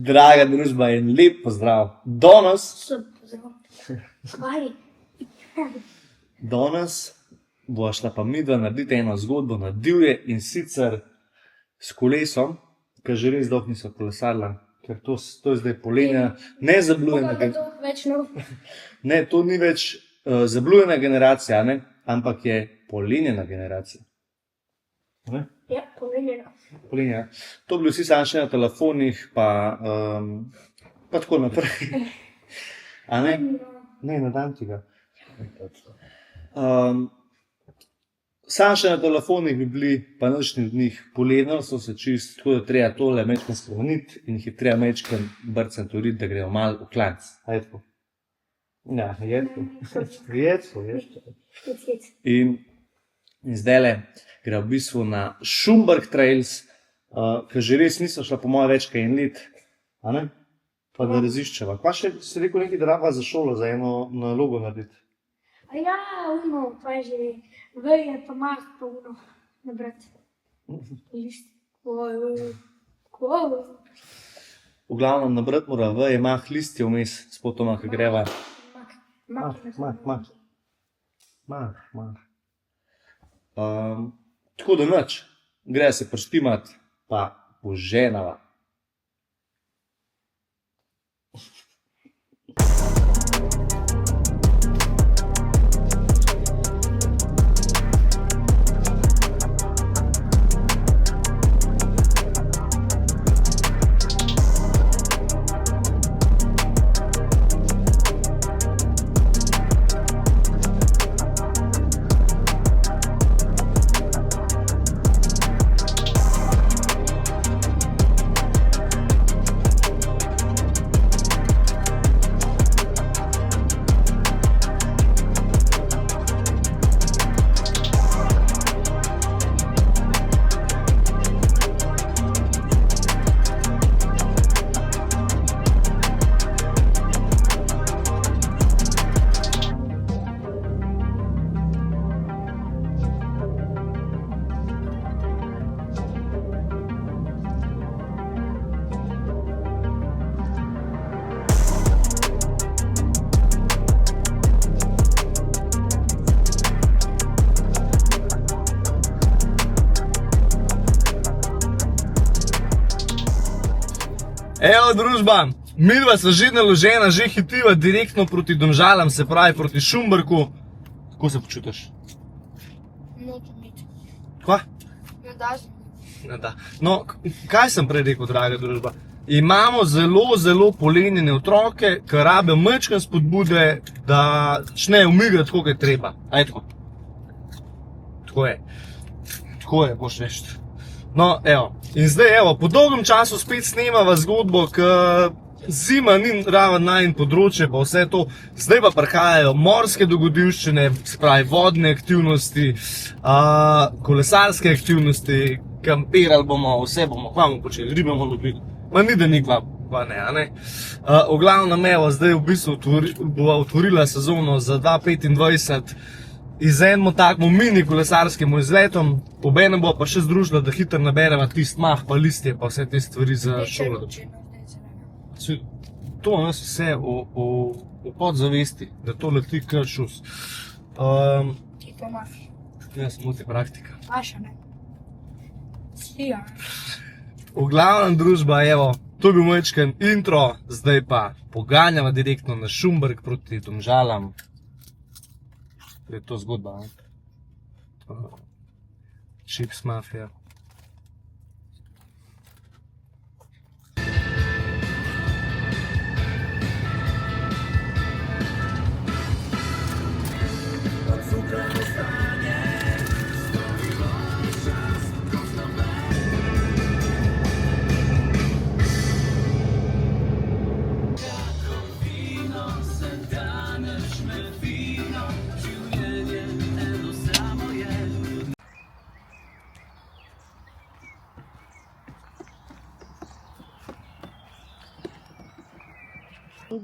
Draga družba, en lep pozdrav. Danes bo šla pa midva narediti eno zgodbo na divje in sicer s kolesom, ker že res dolgo niso kolesarila, ker to je zdaj polenja, ne zablujena generacija. Ne, to ni več zablujena generacija, ne? Ampak je polenjena generacija. Ne? Ja, pomenjeno. Polenja. To bili vsi samo še na telefonih, pa tako naprej. A ne? Ne, na dan tega. Samo še na telefonih bi bili, pa nočni od njih polenili so se čist, tako da treba tole mečkam spremeniti in jih je treba mečkam brcati uriti, da grejo malo v klanc. A je tako? Ja, je tako. In zdajle gre v bistvu na Šumberk Trails, ker že res niso šla po moje več kaj en let, a ne? Pa da raziščeva. Kva še si rekel nekaj, da raba za šolo, za eno nalogo narediti? A ja, pa je že veje, pa mah, pa nabrati. List. V glavnem nabrati mora veje, mah, listje vmes, spotoma, ko greva. Mah. Tako da nič, gre se prištimat, pa poženava. Evo družba, midva sva že naložena, že hitiva direktno proti Domžalam, se pravi proti Šumberku. Kako se počutiš? Nič. Kva? Ne da. No, kaj sem prej rekel, draga družba? Imamo zelo polenjene otroke, ki rabe majčkeno spodbude, da začnejo umigati, koliko je treba. A je tako? Tako je, boš veš. No, evo. In zdaj, evo, po dolgem času spet snemava zgodbo, ker zima ni ravno najin področje, pa vse to. Zdaj pa prihajajo morske dogodivščine, se pravi vodne aktivnosti, kolesarske aktivnosti, kampirali bomo, vse bomo, kva bomo počeli, ribe bomo lovili. Ma ni da ni kva ne, a ne. V glavnem, evo, zdaj v bistvu bova otvorila sezono za 2025 z enim takim mini kolesarskemu izletom, obenem bo pa še združila, da hitro nabereva tist mah, pa listje, pa vse te stvari za šolo. To je vse v podzavesti, da to leti kar šus. Ti to imaš. Jaz moti praktika. Vaša, ne? Sija. V glavnem družba, evo, to je bil majčken intro, zdaj pa poganjava direktno na Šumberk proti Domžalam. Je to zgodba, ne? Chips Mafia.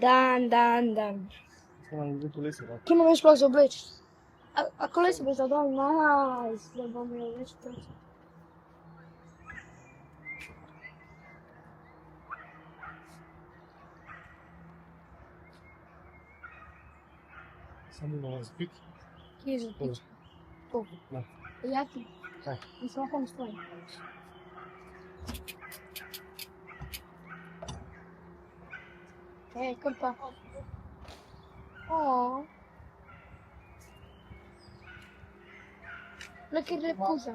Dan. Kje me sploh za obleči? A kolesi bo za dol? Nice, da bom imel več časa. Samo malo zapiti. Kje je zapič? To. Ja. Ja, ti. Kaj? In samo kom stojim. Kar pa. Nekaj lep puza.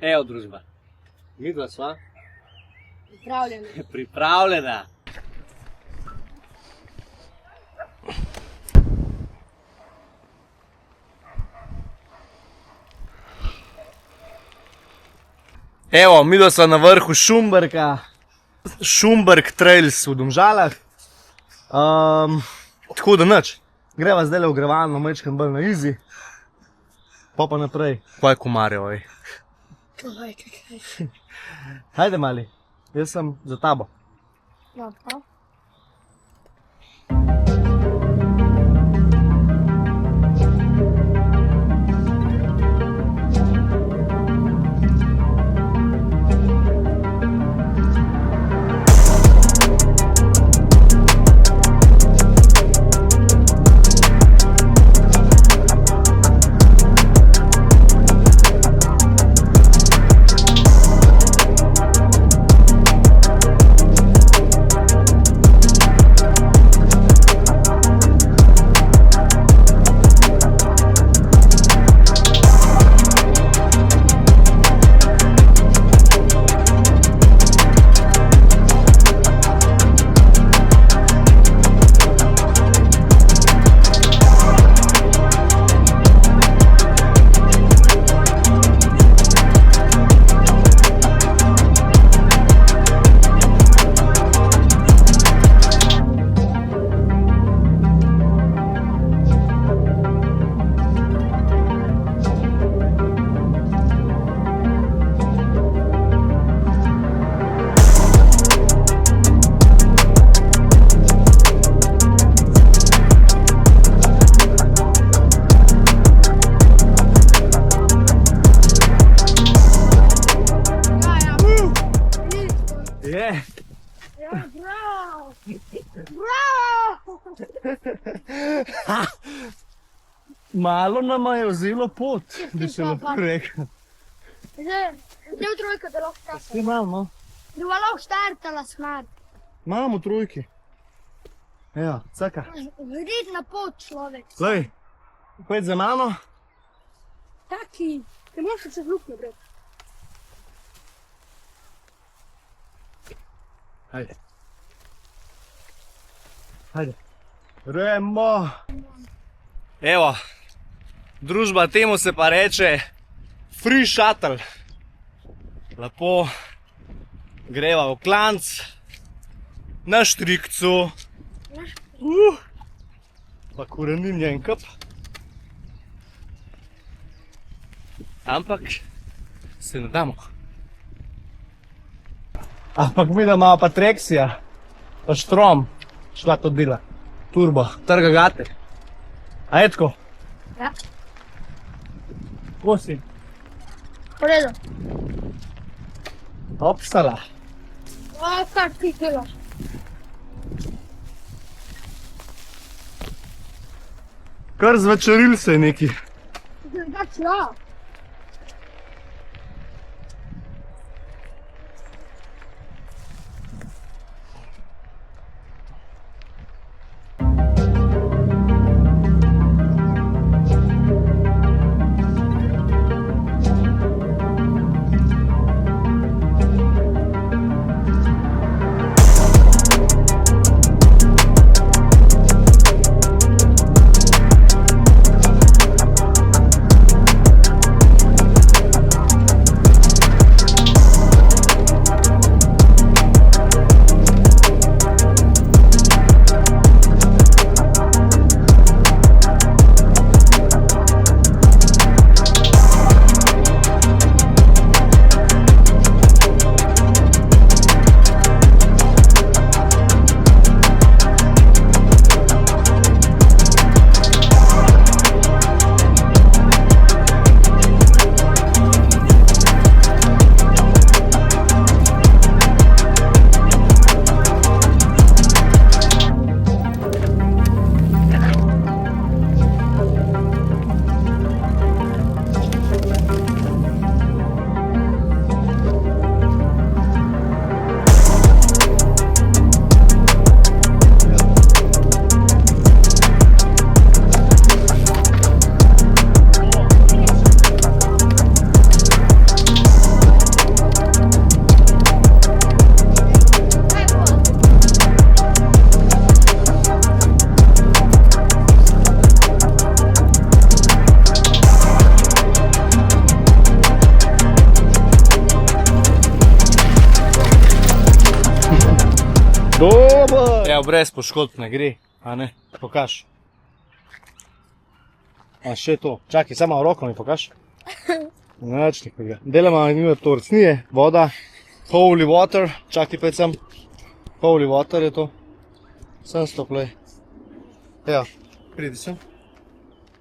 Evo družba, midva sva Pripravljeni. pripravljena. Evo, midva sva na vrhu Šumberka. Šumberk Trails v Domžalah. Tako da nič. Greva zdaj v grevalno, majčkam bolj na easy. Pa naprej. Kaj komarje, oj. Kaj. Hajde mali, jaz sem za tabo. Dobro. Je. Ja, bravo! Bravo! Malo nama je vzelo pot, bi se lahko rekel. Zdaj v trojko, da lahko Ti startala. imamo? Da bo lahko startala smart. Imamo trojki. Evo, caka. Vrid na pot človek. Glej, pojdi za mano. Taki, ne moreš se zlukne, bret. Hajde. Hajde. Gremo. Evo, družba, temu se pa reče free shuttle. Lepo greva v klanc, na štrikcu. Pa korenin njen kup. Ampak se ne damo. Ampak mi da imamo pa Trexija, pa Štrom, šla to dela. Turbo, trga gate. A je tako? Ja. Ko si? V redu. Opstala. Kar ti delaš? Kar zvečeril se je neki. Drugače, ja. Robert! Evo, brez poškodb ne gre, a ne? Pokaž. A še to. Čakaj, samo roko mi pokaž. Nič nekega. Delamo njima torcnije, voda, holy water, čakaj pet sem. Holy water je to. Sem stoplej. Evo, pridi sem.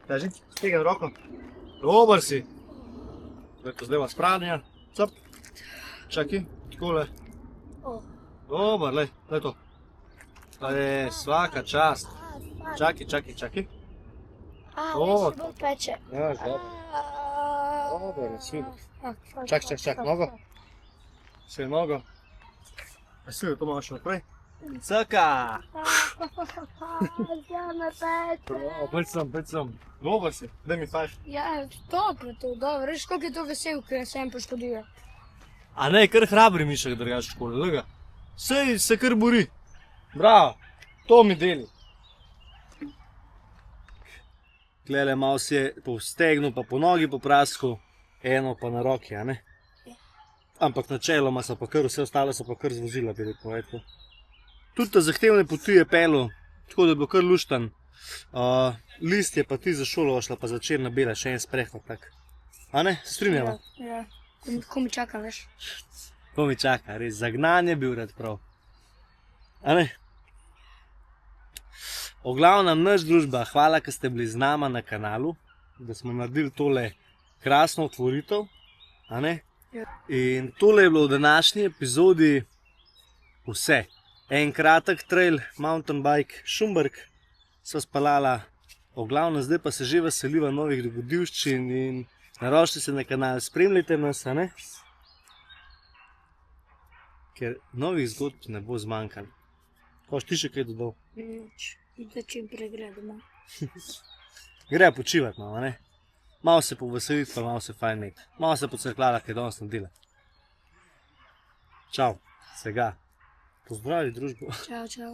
Kaži, stegam roko. Dober si. Lepo zdaj vas pranja. Cop. Čakaj, takole. Dober, lej to. Je svaka čast. Čakaj. Veš, bolj peče. Ja, dober, super. Čak, nogo. Vse nogo. Vse, to malo še naprej. Caka! Zdaj me peče. Pet sem. Dober si, daj mi fajš. Ja, dobro to, dobro. Veš, koliko je to vesel, ker se jim poškoduje. A ne, kar hrabri mišek drugač v školi, lega. Sej se kar bori. Bravo, to mi deli. Tlele malo si je po stegnu, pa po nogi popraskal, eno pa na roki, a ne? Ampak načeloma so pa kar, vse ostale so pa kar zvozila, bi rekel. Tudi ta zahtevne poti je pelil, tako da je bilo kar luštan. List je pa ti za šolo šla, pa začer na bela, še en sprehod tak. A ne, se strinjava? Ja, ko mi čaka, veš. Ko mi čaka, res, zagnan je bil rad prav. A ne? O glavnem, naš družba, hvala, ker ste bili z nama na kanalu, da smo naredili tole krasno otvoritev, a ne? In tole je bilo v današnji epizodi vse. En kratek trail, mountain bike, Šumberk, sva spalala. O glavnem, zdaj pa se že veseliva novih dogodivščin in naročite se na kanal, spremljajte nas, a ne? Ker novih zgodb ne bo zmanjkalo. Hoš ti še kaj dodal? Da čim prej gre domov. Gre počivati malo, ne? Malo se poveseliti, pa malo se fajn imeti. Malo se pocrklala, kaj danes naredila. Čau, vsega. Pozdravi družbo. Čau.